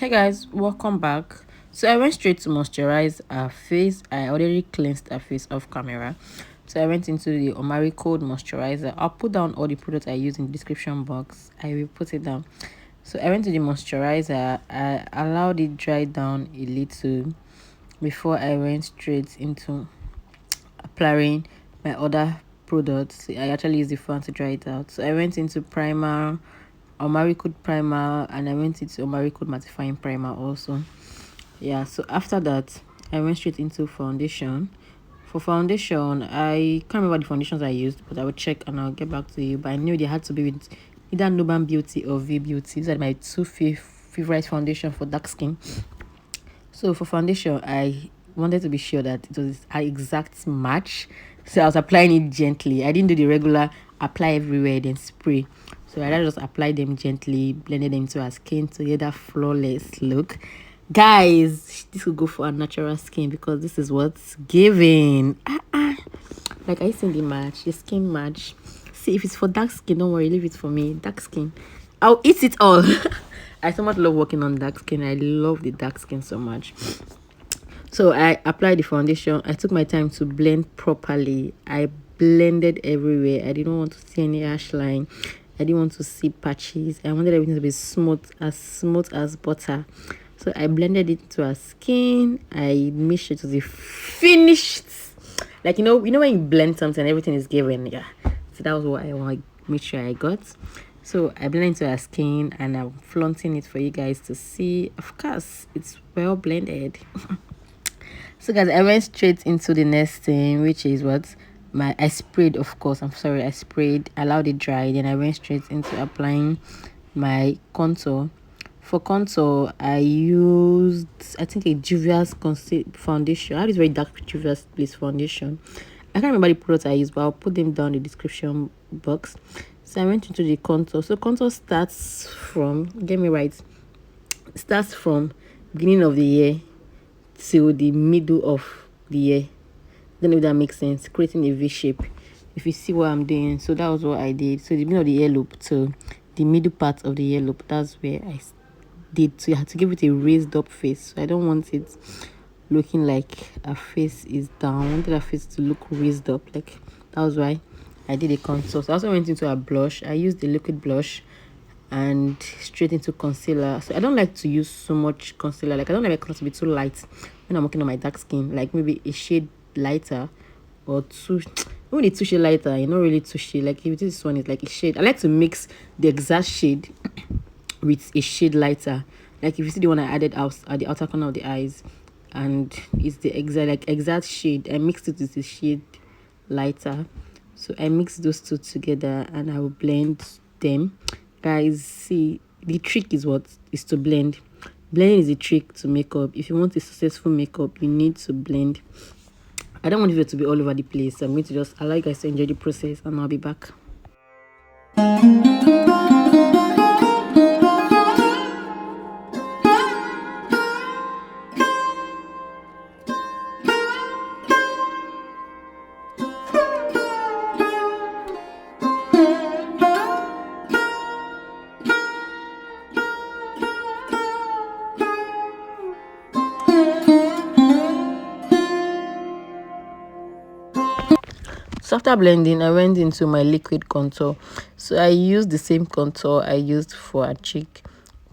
Hey guys, welcome back. So I went straight to moisturize our face. I already cleansed our face off camera. So I went into the Omaricode moisturizer. I'll put down all the products I use in the description box. I will put it down. So I went to the moisturizer. I allowed it dry down a little before I went straight into applying my other products. I actually used the fan to dry it out. So I went into primer, Omaricode primer, and I went into Omaricode mattifying primer also. Yeah, so after that I went straight into foundation. For foundation, I can't remember the foundations I used, but I will check and I'll get back to you. But I knew they had to be with either Nuban Beauty or V Beauty. These are my two favorite foundation for dark skin. So for foundation, I wanted to be sure that it was an exact match. So I was applying it gently. I didn't do the regular apply everywhere then spray. So I just applied them gently, blended them into our skin to get that flawless look. Guys, this will go for a natural skin because this is what's giving. Like I seen the match, the skin match. See, if it's for dark skin, don't worry, leave it for me. Dark skin, I'll eat it all. I so much love working on dark skin. I love the dark skin so much. So I applied the foundation. I took my time to blend properly. I blended everywhere. I didn't want to see any ash line. I didn't want to see patches. I wanted everything to be smooth as butter. So I blended it to our skin. I made sure it was a finished, like when you blend something, everything is given. Yeah. So that was what I want to make sure I got. So I blend into our skin and I'm flaunting it for you guys to see. Of course, it's well blended. So guys, I went straight into the next thing, which is what I sprayed. Of course, I'm sorry, I sprayed, allowed it dry, then I went straight into applying my contour. For contour, I used, I think, a juvia's foundation. I have this very dark juvia's place foundation. I can't remember the products I used, but I'll put them down in the description box. So I went into the contour. So contour starts from, get me right, starts from beginning of the year till the middle of the year. Don't know if that makes sense. Creating a V shape. If you see what I'm doing, so that was what I did. So the beginning of the ear loop to the middle part of the ear loop, that's where I did. So you have to give it a raised up face. So I don't want it looking like her face is down. I wanted her face to look raised up. Like that was why I did a contour. So I also went into a blush. I used the liquid blush and straight into concealer. So I don't like to use so much concealer. Like I don't like my concealer to be too light when I'm working on my dark skin. Like maybe a shade lighter or two, maybe too shade lighter, really too shade. Like if this one is like a shade, I like to mix the exact shade with a shade lighter. Like if you see the one I added out at the outer corner of the eyes, and it's the exact shade, I mixed it with the shade lighter. So I mix those two together and I will blend them. Guys, see, the trick is what is to blend. Blending is a trick to makeup. If you want a successful makeup, you need to blend. I don't want it to be all over the place, so I'm going to just allow you guys to enjoy the process and I'll be back. So after blending, I went into my liquid contour. So I used the same contour I used for a cheek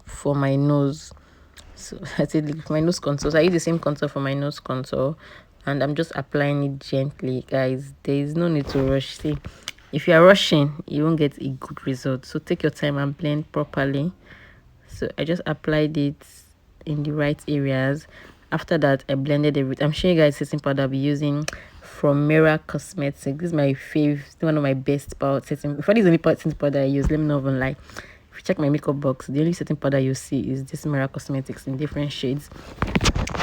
for my nose. So I said my nose contour. So I use the same contour for my nose contour, and I'm just applying it gently, guys. There is no need to rush. See, if you are rushing, you won't get a good result. So take your time and blend properly. So I just applied it in the right areas. After that, I blended everything. I'm showing you guys setting powder I'll be using from Merak Cosmetics. This is my fave, one of my best powder setting. If I use only setting powder I use, let me know even like. If you check my makeup box, the only setting powder you see is this Merak Cosmetics in different shades.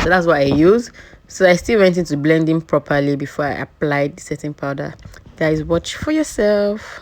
So that's what I use. So I still went into blending properly before I applied the setting powder. Guys, watch for yourself.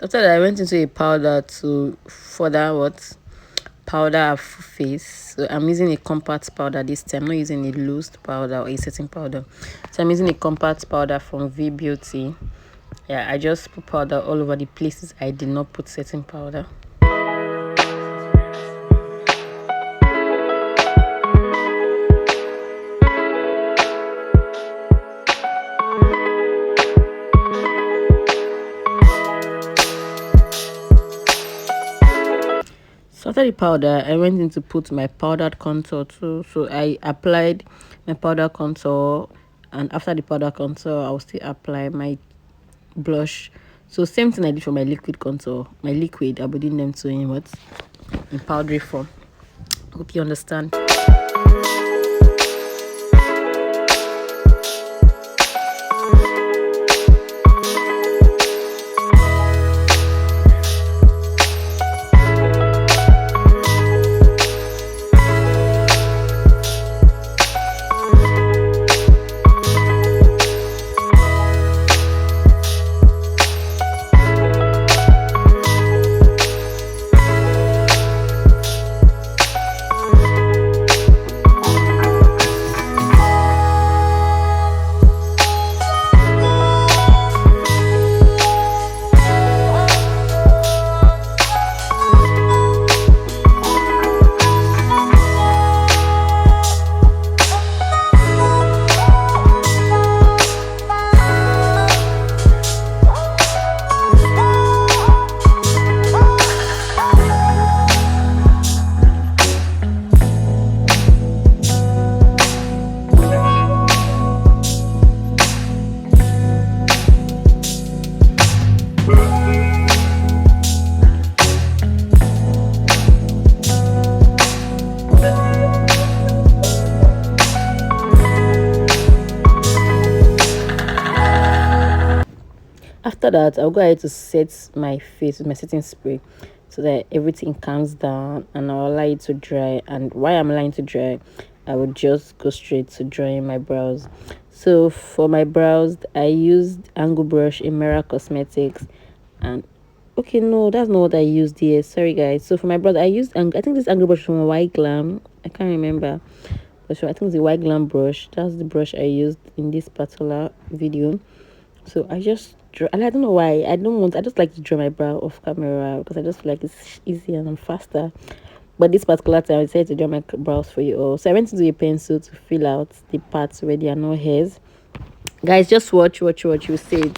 After that, I went into a powder to further what powder our face. So I'm using a compact powder this time, not using a loose powder or a setting powder. So I'm using a compact powder from V Beauty. Yeah, I just put powder all over the places I did not put setting powder. So after the powder, I went in to put my powdered contour too. So I applied my powder contour, and after the powder contour, I'll still apply my blush. So same thing I did for my liquid contour. My liquid, I'll be doing them to in what? In powdery form. Hope you understand. After that, I'll go ahead to set my face with my setting spray so that everything calms down, and I'll allow it to dry. And while I'm allowing it to dry, I would just go straight to drawing my brows. So for my brows, I used angle brush in Merak Cosmetics. And okay, no, that's not what I used here. Sorry guys. So for my brows, I think this angle brush from White Glam. I can't remember, but sure, I think it's the White Glam brush. That's the brush I used in this particular video. So I just draw, and I don't know why I just like to draw my brow off camera because I just feel like it's easier and faster. But this particular time I decided to draw my brows for you all. So I went to do a pencil to fill out the parts where there are no hairs. Guys, just watch, you see it.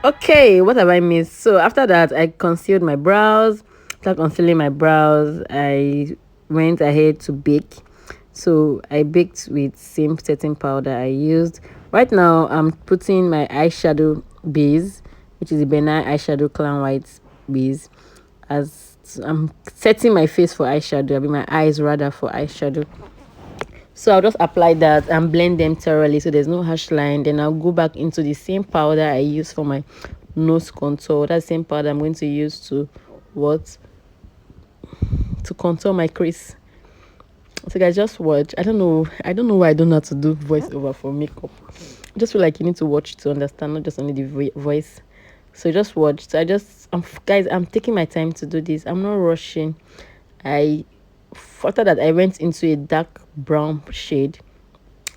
Okay, what have I missed? So after that, I concealed my brows. After concealing my brows, I went ahead to bake. So I baked with same setting powder I used. Right now, I'm putting my eyeshadow base, which is the Benyal eyeshadow clown white base. As I'm setting my face for eyeshadow, I mean my eyes rather for eyeshadow. So I'll just apply that and blend them thoroughly so there's no harsh line. Then I'll go back into the same powder I use for my nose contour. That same powder I'm going to use to what? To contour my crease. So guys, just watch. I don't know why I don't know how to do voiceover for makeup. I just feel like you need to watch to understand, not just only the voice. So just watch. So guys, I'm taking my time to do this. I'm not rushing. After that, I went into a dark brown shade.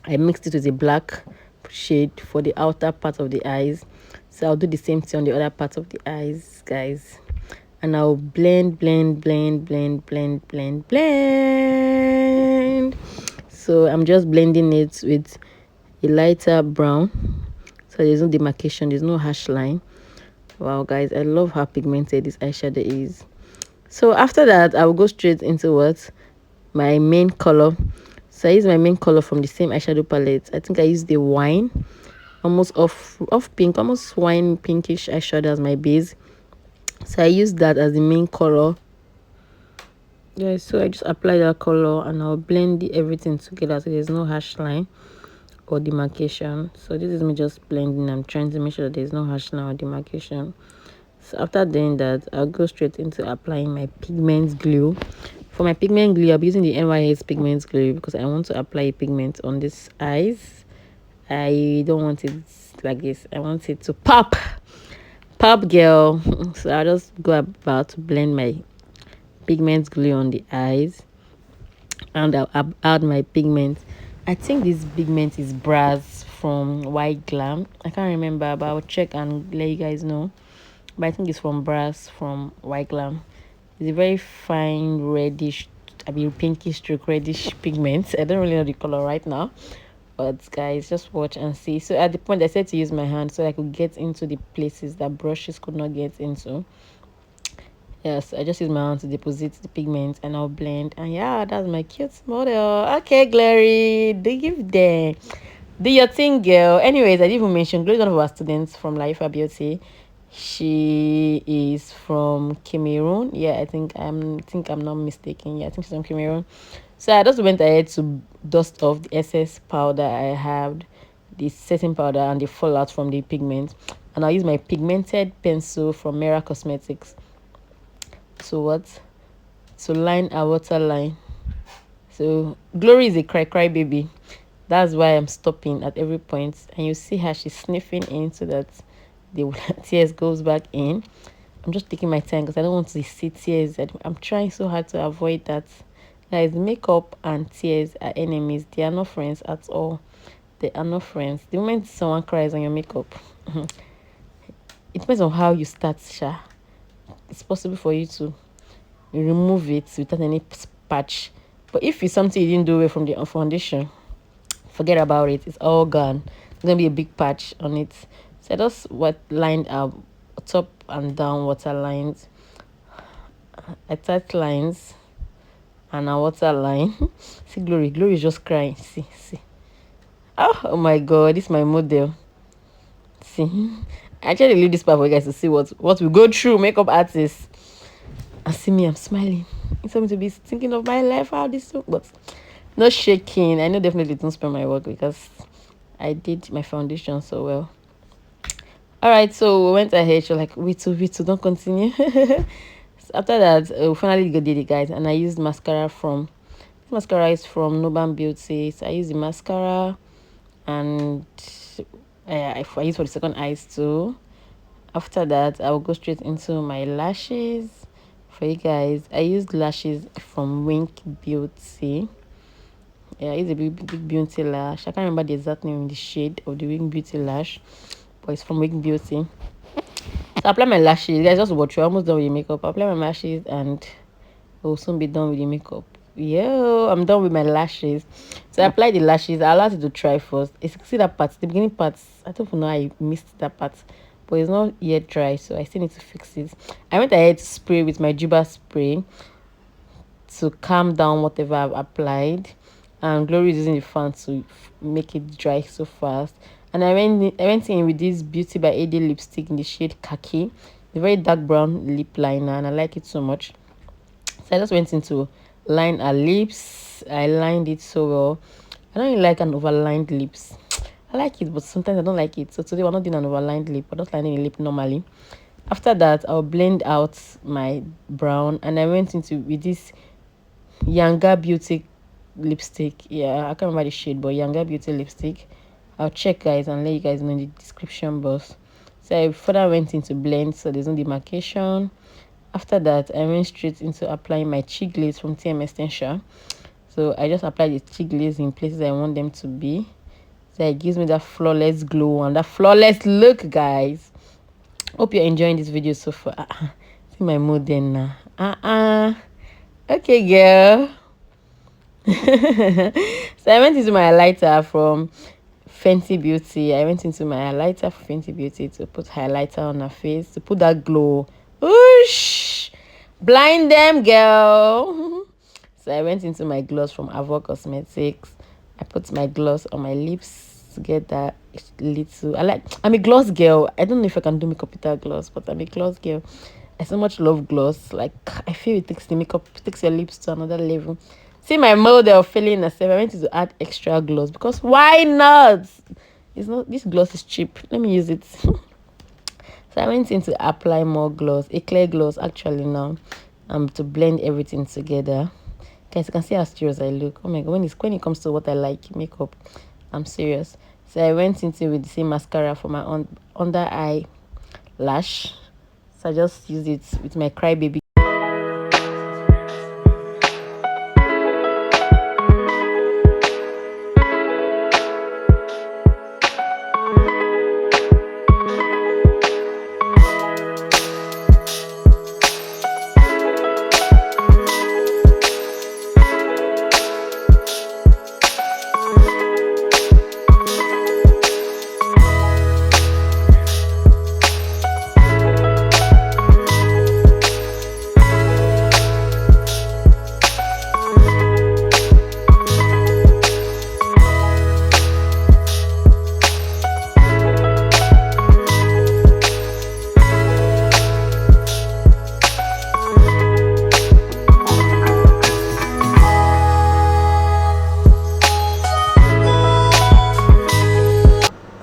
I mixed it with a black shade for the outer part of the eyes. So I'll do the same thing on the other part of the eyes, guys. And I'll blend. So I'm just blending it with a lighter brown. So there's no demarcation, there's no harsh line. Wow, guys, I love how pigmented this eyeshadow is. So after that, I will go straight into what? My main color. So I use my main color from the same eyeshadow palette. I think I used the wine, almost off pink, almost wine pinkish eyeshadow as my base. So I used that as the main color. Yeah, so I just apply that color and I'll blend everything together so there's no harsh line or demarcation. So this is me just blending. I'm trying to make sure that there's no harsh line or demarcation. So after doing that, I'll go straight into applying my pigment glue. For my pigment glue, I'll be using the NYS pigment glue because I want to apply a pigment on this eyes. I don't want it like this. I want it to pop girl. So I'll just go about to blend my pigment glue on the eyes, and I'll add my pigment. I think this pigment is brass from White Glam. I can't remember, but I'll check and let you guys know. But I think it's from brass from White Glam. It's a very fine reddish, pinkish stroke reddish pigment. I don't really know the color right now, but guys, just watch and see. So at the point I said to use my hand so I could get into the places that brushes could not get into. Yes, I just use my hand to deposit the pigment and I'll blend. And yeah, that's my cute model. Okay, Glory, do your thing, girl. Anyways, I didn't even mention Glory is one of our students from Life Beauty. She is from Cameroon. Yeah, I think I'm not mistaken. Yeah, I think she's from Cameroon. So I just went ahead to dust off the excess powder I have, the setting powder and the fallout from the pigment, and I'll use my pigmented pencil from Merak Cosmetics to line a waterline. So Glory is a cry baby. That's why I'm stopping at every point, and you see how she's sniffing in so that the tears goes back in. I'm just taking my time because I don't want to see tears. I'm trying so hard to avoid that. Guys, makeup and tears are enemies. They are not friends at all. They are not friends. The moment someone cries on your makeup, it depends on how you start, Sha. It's possible for you to remove it without any patch. But if it's something you didn't do away from the foundation, forget about it. It's all gone. There's going to be a big patch on it. So I just lined up top and down water lines. I tight lines and a water line. See, Glory is just crying. See. Oh my god, this is my model. See, I actually leave this part for you guys to see what we go through, makeup artists. And see me, I'm smiling. It's something to be thinking of my life, how this look, but not shaking. I know definitely don't spend my work because I did my foundation so well. All right, so we went ahead. She's like, wait, don't continue. So after that, we finally did it, guys, and I used mascara from. This mascara is from Nuban Beauty. So I used the mascara, and I use for the second eyes too. After that, I will go straight into my lashes. For you guys, I used lashes from Wink Beauty. Yeah, it's a big beauty lash. I can't remember the exact name in the shade of the Wink Beauty lash, but it's from Wink Beauty. So I apply my lashes. Guys, just watch. You're almost done with the makeup. I apply my lashes and we'll soon be done with the makeup. Yo, I'm done with my lashes. So I applied the lashes. I allowed it to try first. See that part, the beginning part. I don't know, I missed that part. but it's not yet dry, so I still need to fix it. I went ahead to spray with my juba spray to calm down whatever I've applied, and Glory is using the fan to make it dry so fast. And I went in with this Beauty by AD lipstick in the shade Khaki, the very dark brown lip liner, and I like it so much. So I just went in to line her lips. I lined it so well. I don't really like an overlined lips. I like it, but sometimes I don't like it. So today we're not doing an overlined lip. We're just lining the lip normally. After that, I'll blend out my brown, and I went into with this Yanga Beauty lipstick. Yeah, I can't remember the shade, but Yanga Beauty lipstick. I'll check, guys, and let you guys know in the description box. So I further went into blend, so there's no demarcation. After that, I went straight into applying my cheek glaze from TM Extension. So I just applied the cheek glaze in places I want them to be. So it gives me that flawless glow and that flawless look, guys. Hope you're enjoying this video so far. See my mood then now. Okay, girl. So I went into my highlighter from Fenty Beauty. I went into my highlighter for Fenty Beauty to put highlighter on her face to put that glow. Whoosh! Blind them, girl. So I went into my gloss from Avo Cosmetics. I put my gloss on my lips to get that little. I'm a gloss girl. I don't know if I can do makeup without gloss, but I'm a gloss girl. I so much love gloss. Like, I feel it takes the makeup, it takes your lips to another level. See my model feeling herself. I went to add extra gloss because why not? It's not, this gloss is cheap. Let me use it. So I went in to apply more gloss, a clear gloss actually now, to blend everything together. Guys, you can see how serious I look. Oh my god, when it comes to what I like, makeup, I'm serious. So I went into with the same mascara for my under eye lash. So I just used it with my Crybaby.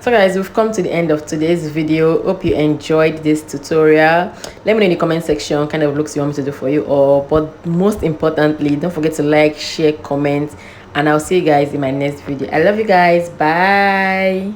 So guys, we've come to the end of today's video. Hope you enjoyed this tutorial. Let me know in the comment section what kind of looks you want me to do for you, or but most importantly, don't forget to like, share, comment, and I'll see you guys in my next video. I love you guys. Bye.